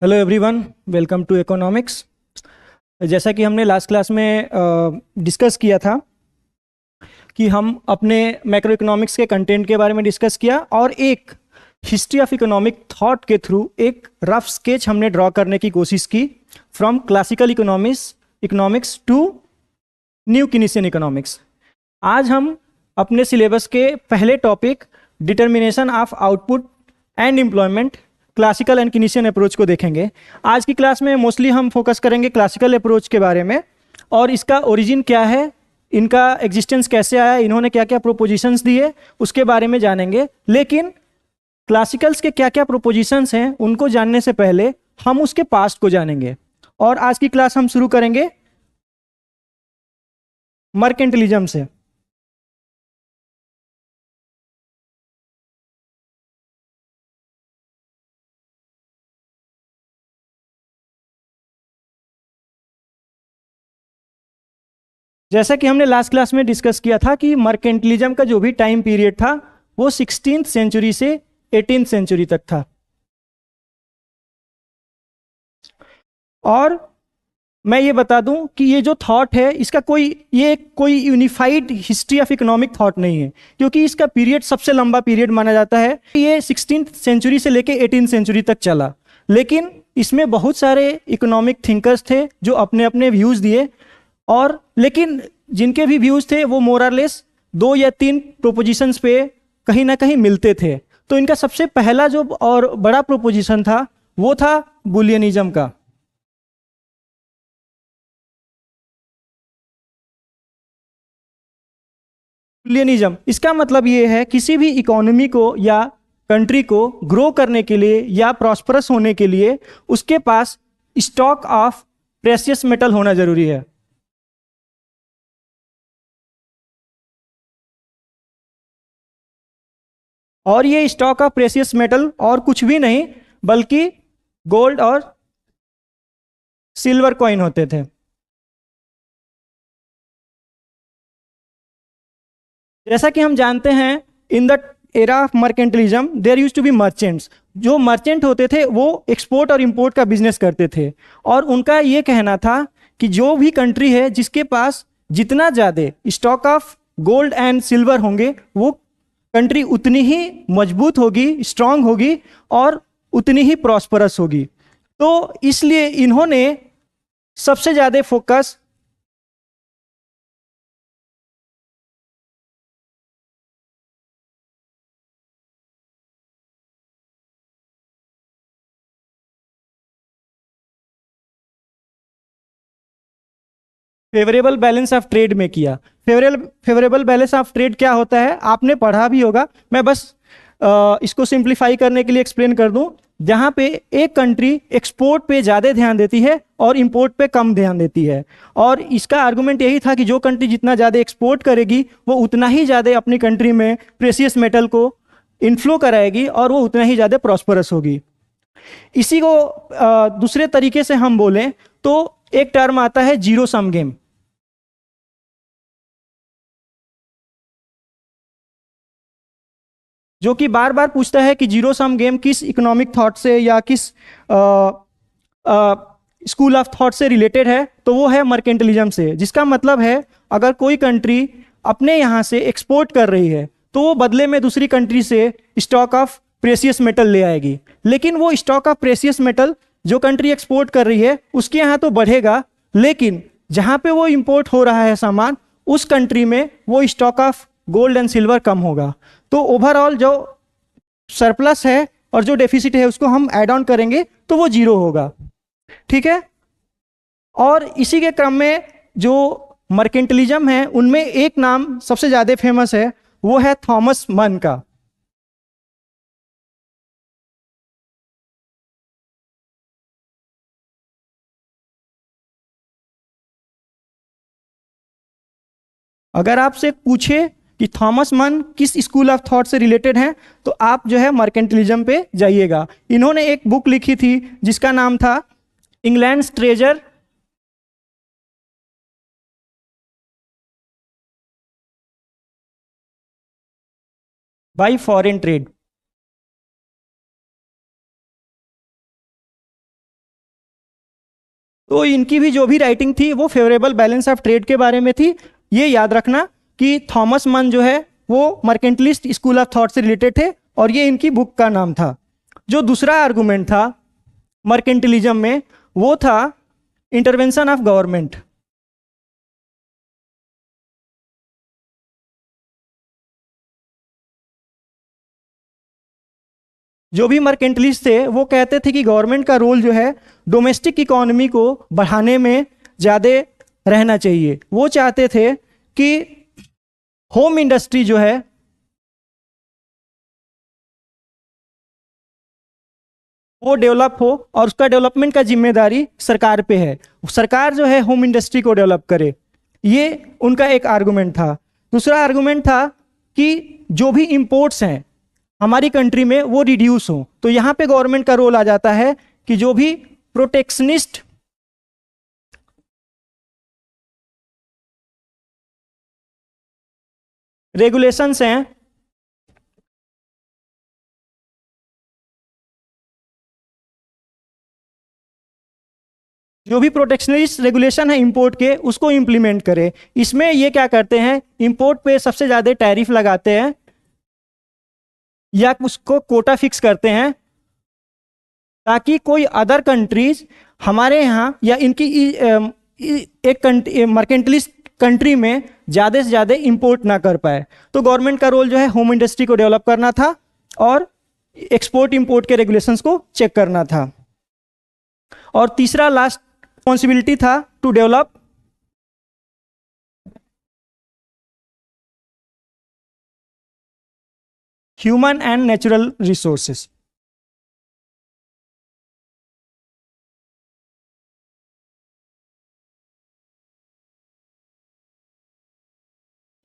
Hello everyone, welcome to economics. जैसा कि हमने लास्ट क्लास में डिस्कस किया था कि हम अपने मैक्रो इकोनॉमिक्स के कंटेंट के बारे में डिस्कस किया और एक हिस्ट्री ऑफ इकोनॉमिक थॉट के थ्रू एक रफ स्केच हमने ड्रॉ करने की कोशिश की from classical economics to new Keynesian economics. आज हम अपने सिलेबस के पहले topic determination of output and employment classical and Keynesian approach को देखेंगे। आज की क्लास में मोस्टली हम फोकस करेंगे क्लासिकल अप्रोच के बारे में और इसका ओरिजिन क्या है, इनका एग्जिस्टेंस कैसे आया, इन्होंने क्या क्या प्रोपोजिशंस दिए, उसके बारे में जानेंगे। लेकिन क्लासिकल्स के क्या क्या प्रोपोजिशंस हैं उनको जानने से पहले हम उसके पास्ट को जानेंगे। और आज की क्लास हम शुरू करेंगे मर्केंटिलिज्म से। जैसा कि हमने लास्ट क्लास में डिस्कस किया था कि मर्केंटिलिज्म का जो भी टाइम पीरियड था वो 16th सेंचुरी से 18th सेंचुरी तक था। और मैं ये बता दूं कि ये जो थॉट है इसका कोई unified history of economic thought नहीं है, क्योंकि इसका पीरियड सबसे लंबा पीरियड माना जाता है। ये 16th सेंचुरी से लेके 18th सेंचुरी तक चला, लेकिन इसमें बहुत सारे इकोनॉमिक थिंकर्स थे जो अपने अपने व्यूज़ दिए। और लेकिन जिनके भी व्यूज़ थे वो मोर और लेस दो या तीन प्रोपोजिशंस पे कहीं ना कहीं मिलते थे। तो इनका सबसे पहला जो और बड़ा प्रोपोजिशन था वो था बुलियनिज्म का। बुलियनिज्म इसका मतलब ये है किसी भी इकोनॉमी को या कंट्री को ग्रो करने के लिए या प्रॉस्परस होने के लिए उसके पास स्टॉक ऑफ प्रेशियस मेटल होना जरूरी है। और ये स्टॉक ऑफ प्रेशियस मेटल और कुछ भी नहीं बल्कि गोल्ड और सिल्वर कॉइन होते थे। जैसा कि हम जानते हैं, in the era of mercantilism there use to be merchants. जो मर्चेंट होते थे वो एक्सपोर्ट और इंपोर्ट का बिजनेस करते थे, और उनका ये कहना था कि जो भी कंट्री है जिसके पास जितना ज़्यादा stock of gold and silver होंगे वो कंट्री उतनी ही मजबूत होगी, स्ट्रांग होगी और उतनी ही प्रॉस्परस होगी। तो इसलिए इन्होंने सबसे ज़्यादा focus favourable balance of trade में किया। फेवरेबल बैलेंस ऑफ ट्रेड क्या होता है आपने पढ़ा भी होगा, मैं बस इसको सिंप्लीफाई करने के लिए एक्सप्लेन कर दूं। जहां पे एक कंट्री एक्सपोर्ट पे ज़्यादा ध्यान देती है और इंपोर्ट पे कम ध्यान देती है, और इसका आर्गुमेंट यही था कि जो कंट्री जितना ज़्यादा एक्सपोर्ट करेगी वो उतना ही ज़्यादा अपनी कंट्री में प्रेशियस मेटल को इनफ्लो कराएगी और वो उतना ही ज़्यादा प्रॉस्परस होगी। इसी को दूसरे तरीके से हम बोलें तो एक टर्म आता है जीरो सम गेम, जो कि बार बार पूछता है कि जीरो सम गेम किस इकोनॉमिक थॉट से या किस स्कूल ऑफ थॉट से रिलेटेड है। तो वो है मर्केंटलिज्म से, जिसका मतलब है अगर कोई कंट्री अपने यहाँ से एक्सपोर्ट कर रही है तो वो बदले में दूसरी कंट्री से स्टॉक ऑफ प्रेशियस मेटल ले आएगी, लेकिन वो स्टॉक ऑफ प्रेशियस मेटल जो कंट्री एक्सपोर्ट कर रही है उसके यहाँ तो बढ़ेगा, लेकिन जहाँ पे वो इंपोर्ट हो रहा है सामान उस कंट्री में वो stock of gold and silver कम होगा। तो ओवरऑल जो सरप्लस है और जो डेफिसिट है उसको हम ऐड ऑन करेंगे तो वो जीरो होगा। ठीक है। और इसी के क्रम में जो मर्केंटलिज्म है उनमें एक नाम सबसे ज्यादा फेमस है, वो है थॉमस मन का। अगर आपसे पूछे कि थॉमस मन किस स्कूल ऑफ थॉट से रिलेटेड हैं तो आप जो है मर्केंटलिज्म पे जाइएगा। इन्होंने एक बुक लिखी थी जिसका नाम था England's treasure bye foreign trade. तो इनकी भी जो भी राइटिंग थी वो फेवरेबल बैलेंस ऑफ ट्रेड के बारे में थी। ये याद रखना कि थॉमस मन जो है वो मर्केंटलिस्ट स्कूल ऑफ थॉट से रिलेटेड थे और ये इनकी बुक का नाम था। जो दूसरा आर्गुमेंट था मर्केंटिलिज्म में वो था इंटरवेंशन ऑफ गवर्नमेंट। जो भी मर्केंटलिस्ट थे वो कहते थे कि गवर्नमेंट का रोल जो है डोमेस्टिक इकोनॉमी को बढ़ाने में ज़्यादा रहना चाहिए। वो चाहते थे कि होम इंडस्ट्री जो है वो डेवलप हो और उसका डेवलपमेंट का जिम्मेदारी सरकार पे है। सरकार जो है होम इंडस्ट्री को डेवलप करे। ये उनका एक आर्गुमेंट था। दूसरा आर्गुमेंट था कि जो भी इंपोर्ट्स हैं हमारी कंट्री में वो रिड्यूस हो। तो यहाँ पे गवर्नमेंट का रोल आ जाता है कि जो भी प्रोटेक्शनिस्ट रेगुलेशंस हैं, जो भी प्रोटेक्शनिस्ट रेगुलेशन है इंपोर्ट के उसको इंप्लीमेंट करे। इसमें ये क्या करते हैं, इंपोर्ट पे सबसे ज़्यादा टैरिफ लगाते हैं या उसको कोटा फिक्स करते हैं ताकि कोई अदर कंट्रीज हमारे यहाँ या इनकी एक मर्केंटलिस्ट कंट्री में ज़्यादा से ज़्यादा इंपोर्ट ना कर पाए। तो गवर्नमेंट का रोल जो है होम इंडस्ट्री को डेवलप करना था और एक्सपोर्ट इंपोर्ट के रेगुलेशंस को चेक करना था। और तीसरा लास्ट रिस्पॉन्सिबिलिटी था to develop human and natural resources.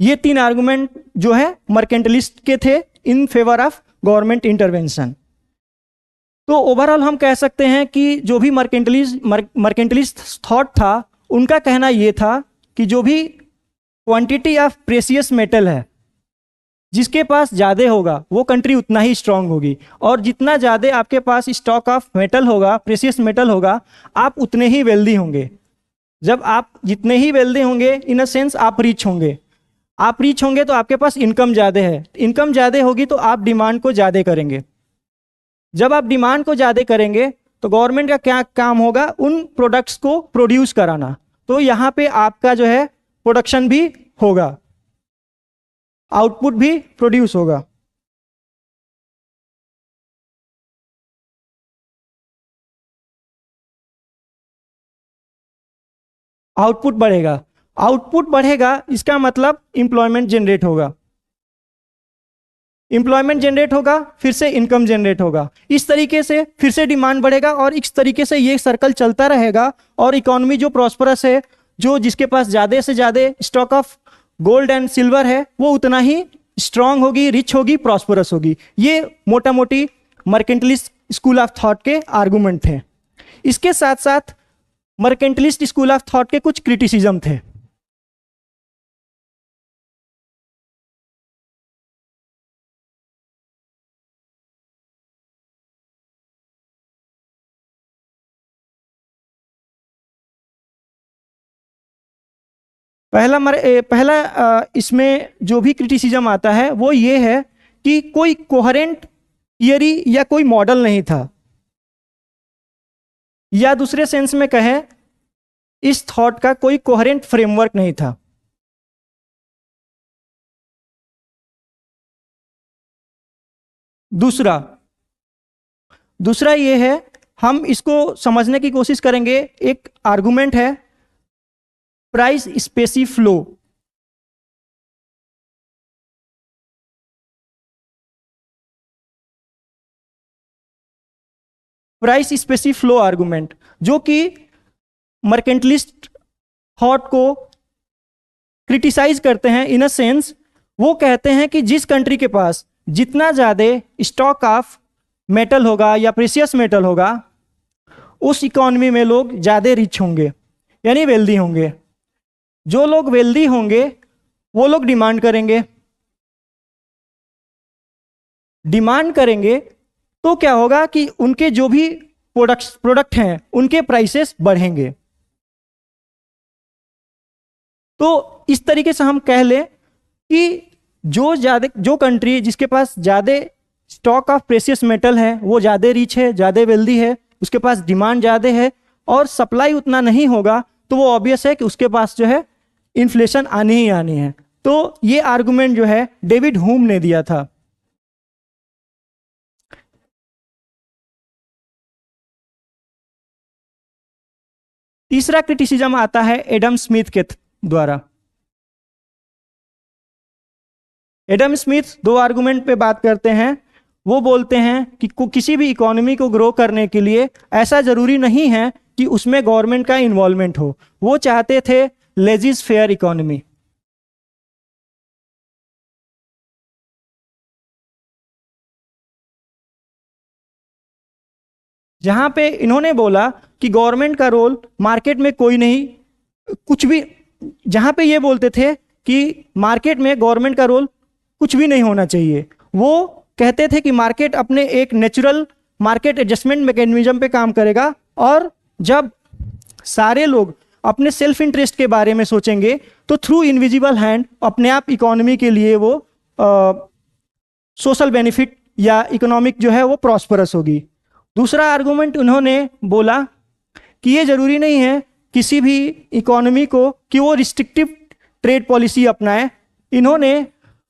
ये तीन आर्गुमेंट जो है मर्केंटलिस्ट के थे in favour of government intervention. तो ओवरऑल हम कह सकते हैं कि जो भी मर्केंटलिस्ट थॉट था उनका कहना ये था कि जो भी क्वांटिटी ऑफ प्रेशियस मेटल है जिसके पास ज़्यादा होगा वो कंट्री उतना ही स्ट्रांग होगी, और जितना ज़्यादा आपके पास स्टॉक ऑफ मेटल होगा, प्रेशियस मेटल होगा, आप उतने ही वेल्दी होंगे। जब आप जितने ही वेल्दी होंगे इन अ सेंस आप रिच होंगे। आप रिच होंगे तो आपके पास इनकम ज़्यादा है, इनकम ज़्यादा होगी तो आप डिमांड को ज़्यादा करेंगे। जब आप डिमांड को ज़्यादा करेंगे तो गवर्नमेंट का क्या काम होगा, उन प्रोडक्ट्स को प्रोड्यूस कराना। तो यहाँ पे आपका जो है प्रोडक्शन भी होगा, आउटपुट भी प्रोड्यूस होगा। आउटपुट बढ़ेगा, आउटपुट बढ़ेगा इसका मतलब इंप्लॉयमेंट जनरेट होगा, इंप्लॉयमेंट जनरेट होगा फिर से इनकम जनरेट होगा, इस तरीके से फिर से डिमांड बढ़ेगा और इस तरीके से ये सर्कल चलता रहेगा। और इकोनॉमी जो प्रॉस्परस है, जो जिसके पास ज़्यादा से ज़्यादा stock of gold and silver है वो उतना ही स्ट्रांग होगी, रिच होगी, प्रॉस्परस होगी। ये मोटा मोटी मर्केंटलिस्ट स्कूल ऑफ थॉट के आर्गुमेंट थे। इसके साथ साथ मर्केंटलिस्ट स्कूल ऑफ थॉट के कुछ क्रिटिसिज्म थे। इसमें जो भी क्रिटिसिज्म आता है वो ये है कि कोई कोहेरेंट थियरी या कोई मॉडल नहीं था, या दूसरे सेंस में कहें इस थॉट का कोई कोहेरेंट फ्रेमवर्क नहीं था। दूसरा ये है, हम इसको समझने की कोशिश करेंगे। एक आर्गुमेंट है price specie flow. Price specie flow argument जो कि मर्केंटलिस्ट थॉट को क्रिटिसाइज करते हैं। इन अ सेंस वो कहते हैं कि जिस कंट्री के पास जितना ज़्यादा स्टॉक ऑफ मेटल होगा या प्रेशियस मेटल होगा उस इकोनॉमी में लोग ज़्यादा रिच होंगे, यानी वेल्दी होंगे। जो लोग वेल्दी होंगे वो लोग डिमांड करेंगे, डिमांड करेंगे तो क्या होगा कि उनके जो भी प्रोडक्ट हैं उनके प्राइसेस बढ़ेंगे। तो इस तरीके से हम कह लें कि जो कंट्री जिसके पास ज़्यादा स्टॉक ऑफ प्रेशियस मेटल है, वो ज़्यादा रिच है, ज़्यादा वेल्दी है, उसके पास डिमांड ज़्यादा है और सप्लाई उतना नहीं होगा, तो वो ऑब्वियस है कि उसके पास जो है इन्फ्लेशन आनी ही आनी है। तो ये आर्गुमेंट जो है डेविड ह्यूम ने दिया था। तीसरा क्रिटिसिज्म आता है एडम स्मिथ के द्वारा। एडम स्मिथ दो आर्गुमेंट पे बात करते हैं। वो बोलते हैं कि किसी भी इकोनॉमी को ग्रो करने के लिए ऐसा जरूरी नहीं है कि उसमें गवर्नमेंट का इन्वॉल्वमेंट हो। वो चाहते थे लेजिस फेयर इकोनॉमी। जहां पे इन्होंने बोला कि गवर्नमेंट का रोल मार्केट में कोई नहीं, कुछ भी, जहां पे ये बोलते थे कि मार्केट में गवर्नमेंट का रोल कुछ भी नहीं होना चाहिए। वो कहते थे कि मार्केट अपने एक नेचुरल मार्केट एडजस्टमेंट मैकेनिज्म पे काम करेगा, और जब सारे लोग अपने सेल्फ इंटरेस्ट के बारे में सोचेंगे तो थ्रू इनविजिबल हैंड अपने आप इकोनॉमी के लिए वो सोशल बेनिफिट या इकोनॉमिक जो है वो प्रॉस्परस होगी। दूसरा आर्गुमेंट उन्होंने बोला कि ये जरूरी नहीं है किसी भी इकोनॉमी को कि वो रिस्ट्रिक्टिव ट्रेड पॉलिसी अपनाए। इन्होंने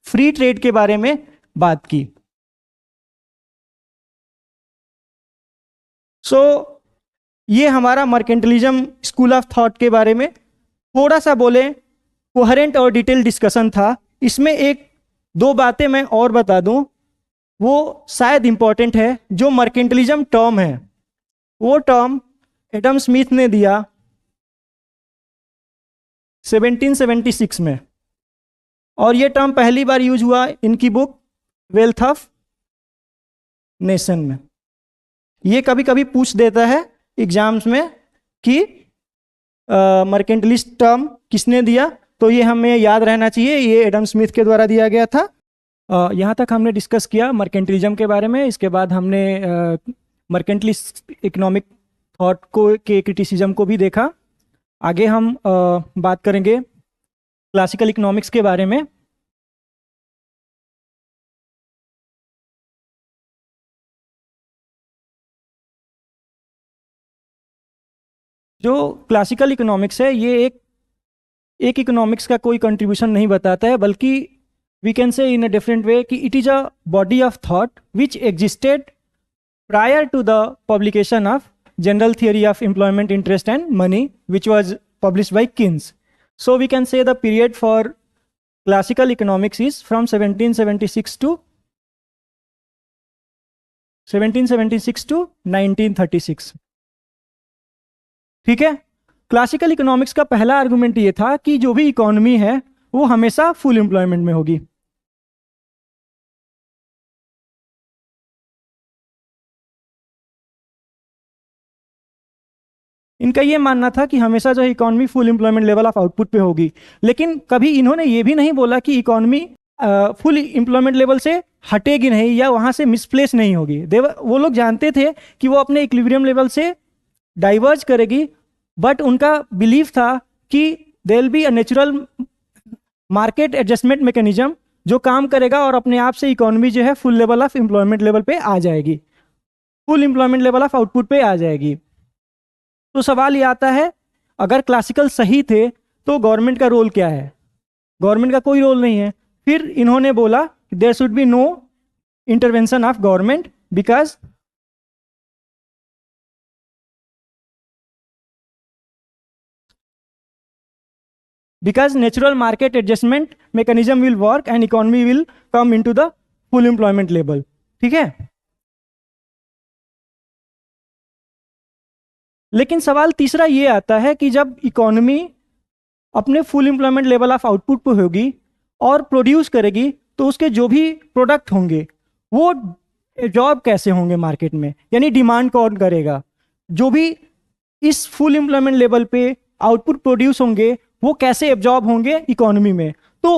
फ्री ट्रेड के बारे में बात की। सो ये हमारा मर्केंटलिज्म स्कूल ऑफ थॉट के बारे में थोड़ा सा बोले कोहेरेंट और डिटेल डिस्कशन था। इसमें एक दो बातें मैं और बता दूं, वो शायद इंपॉर्टेंट है। जो मर्केंटलिज्म टर्म है, वो टर्म एडम स्मिथ ने दिया 1776 में, और ये टर्म पहली बार यूज हुआ इनकी बुक वेल्थ ऑफ नेशन में। ये कभी कभी पूछ देता है एग्जाम्स में कि मर्केंटलिस्ट टर्म किसने दिया, तो ये हमें याद रहना चाहिए, ये एडम स्मिथ के द्वारा दिया गया था। यहाँ तक हमने डिस्कस किया मर्केंटलिज्म के बारे में। इसके बाद हमने मर्केंटलिस्ट इकोनॉमिक थॉट को के क्रिटिसिज्म को भी देखा। आगे हम बात करेंगे क्लासिकल इकोनॉमिक्स के बारे में। जो क्लासिकल इकोनॉमिक्स है, ये एक इकोनॉमिक्स का कोई कंट्रीब्यूशन नहीं बताता है, बल्कि वी कैन से इन अ डिफरेंट वे कि it is a body of thought which existed prior to the publication of general theory of employment interest and money which was published by Keynes. So we can say the period for classical economics is from 1776 to 1936। ठीक है। Classical economics का पहला argument ये था कि जो भी economy है वो हमेशा फुल एम्प्लॉयमेंट में होगी। इनका ये मानना था कि हमेशा जो economy full employment level of output पे होगी। लेकिन कभी इन्होंने ये भी नहीं बोला कि इकोनॉमी फुल एम्प्लॉयमेंट लेवल से हटेगी नहीं या वहां से मिसप्लेस नहीं होगी। वो लोग जानते थे कि वो अपने इक्विलिब्रियम लेवल से डाइवर्ज करेगी, बट उनका बिलीफ था कि there will be a natural market adjustment mechanism जो काम करेगा और अपने आप से इकोनॉमी जो है full level of employment level पे आ जाएगी, full employment level of output पे आ जाएगी। तो सवाल ये आता है, अगर क्लासिकल सही थे तो गवर्नमेंट का रोल क्या है? गवर्नमेंट का कोई रोल नहीं है। फिर इन्होंने बोला there should be no intervention of government because natural market adjustment mechanism will work and economy will come into the full employment level। ठीक है। लेकिन सवाल तीसरा ये आता है कि जब इकोनॉमी अपने full employment level of output पे होगी और प्रोड्यूस करेगी, तो उसके जो भी प्रोडक्ट होंगे वो जॉब कैसे होंगे मार्केट में, यानी डिमांड कौन करेगा? जो भी इस फुल एम्प्लॉयमेंट लेवल पे आउटपुट प्रोड्यूस होंगे वो कैसे एब्जॉर्ब होंगे इकोनॉमी में? तो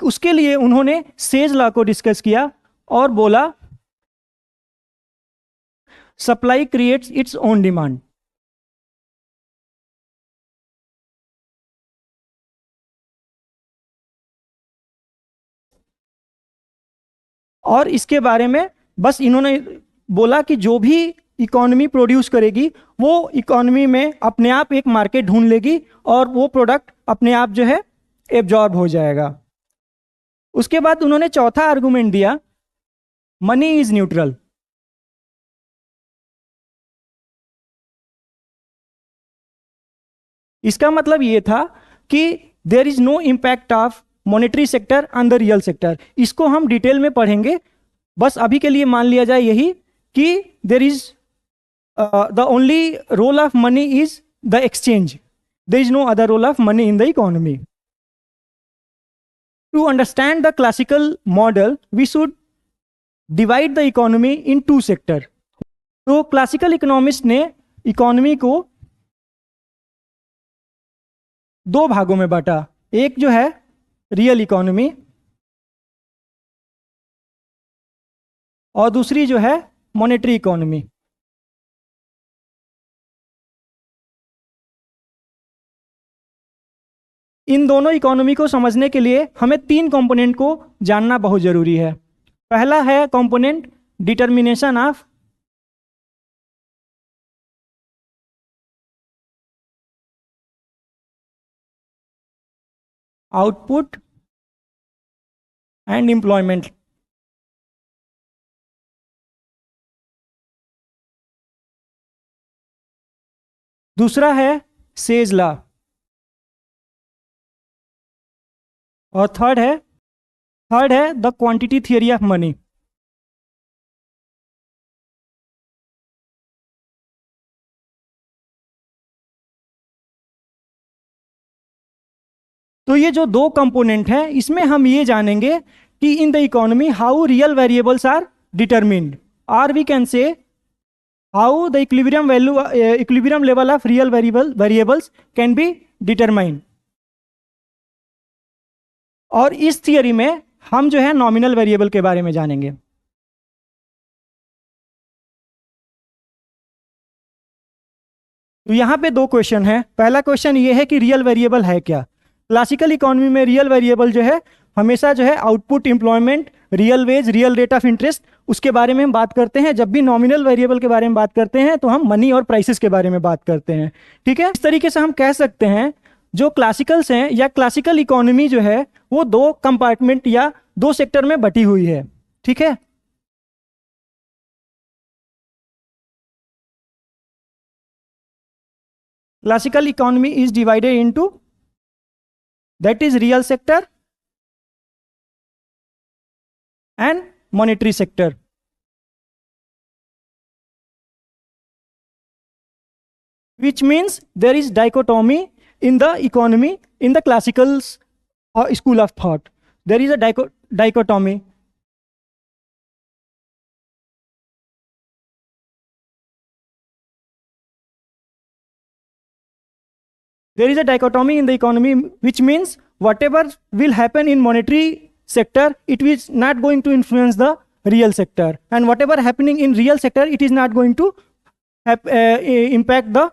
उसके लिए उन्होंने सेज लॉ को डिस्कस किया और बोला supply creates its own demand. और इसके बारे में बस इन्होंने बोला कि जो भी इकोनॉमी प्रोड्यूस करेगी वो इकोनॉमी में अपने आप एक मार्केट ढूंढ लेगी और वो प्रोडक्ट अपने आप जो है एब्जॉर्ब हो जाएगा। उसके बाद उन्होंने चौथा आर्गुमेंट दिया, मनी इज न्यूट्रल। इसका मतलब ये था कि there is no impact of monetary sector on the real sector. इसको हम डिटेल में पढ़ेंगे, बस अभी के लिए मान लिया जाए यही कि there is the only role of money is the exchange, there is no other role of money in the economy. To understand the classical model, we should divide the economy in two sectors. तो classical economist ने economy को दो भागों में बांटा, एक जो है रियल इकोनॉमी और दूसरी जो है मॉनेटरी इकोनॉमी। इन दोनों इकोनॉमी को समझने के लिए हमें तीन कंपोनेंट को जानना बहुत जरूरी है। पहला है component determination of output and employment. दूसरा है सेज लॉ और थर्ड है the quantity theory of money. तो ये जो दो कंपोनेंट हैं इसमें हम ये जानेंगे कि in the economy how real variables are determined, और we can say how the equilibrium level of real variables can be determined. और इस थियरी में हम जो है नॉमिनल वेरिएबल के बारे में जानेंगे। तो यहाँ पे दो क्वेश्चन है। पहला क्वेश्चन ये है कि रियल वेरिएबल है क्या। क्लासिकल इकोनॉमी में रियल वेरिएबल जो है हमेशा जो है output, employment, real veg, real rate of interest, उसके बारे में हम बात करते हैं। जब भी नॉमिनल वेरिएबल के बारे में बात करते हैं तो हम मनी और प्राइसेस के बारे में बात करते हैं। ठीक है, इस तरीके से हम कह सकते हैं जो क्लासिकल्स हैं या क्लासिकल इकोनॉमी जो है वो दो कंपार्टमेंट या दो सेक्टर में बटी हुई है। ठीक है, classical economy is divided into that is real sector and monetary sector. which means there is dichotomy in the economy in the classical school of thought. There is a dichotomy. There is a dichotomy in the economy, which means whatever will happen in monetary sector, it is not going to influence the real sector, and whatever happening in real sector, it is not going to impact the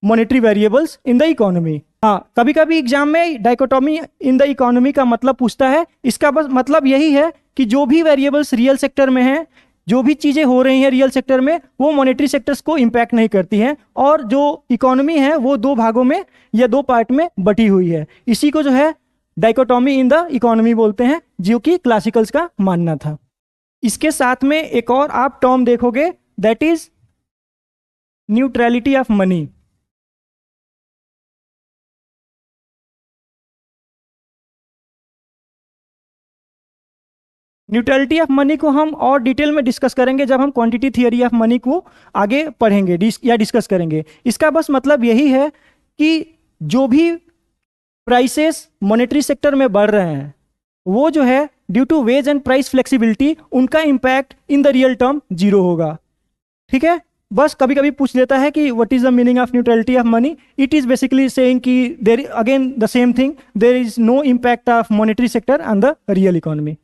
monetary variables in the economy. हाँ, कभी कभी exam में dichotomy in the economy का मतलब पूछता है। इसका बस मतलब यही है कि जो भी वेरिएबल्स रियल सेक्टर में हैं, जो भी चीज़ें हो रही हैं रियल सेक्टर में, वो मॉनेटरी सेक्टर्स को इम्पैक्ट नहीं करती हैं, और जो इकोनॉमी है वो दो भागों में या दो पार्ट में बटी हुई है। इसी को जो है डाइकोटॉमी इन द इकोनॉमी बोलते हैं, जो कि क्लासिकल्स का मानना था। इसके साथ में एक और आप टर्म देखोगे, that is neutrality of money. Neutrality of money को हम और डिटेल में डिस्कस करेंगे जब हम क्वांटिटी थियरी ऑफ मनी को आगे पढ़ेंगे या डिस्कस करेंगे। इसका बस मतलब यही है कि जो भी प्राइसेस मॉनेटरी सेक्टर में बढ़ रहे हैं वो जो है due to wage and price flexibility, उनका impact in the real term zero होगा। ठीक है, बस कभी कभी पूछ लेता है कि what is the meaning of neutrality of money. It is basically saying कि there again the same thing, there is no impact of monetary sector on the real economy.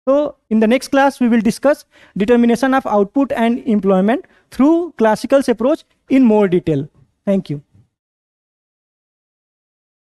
So in the next class we will discuss determination of output and employment through classical approach in more detail. Thank you.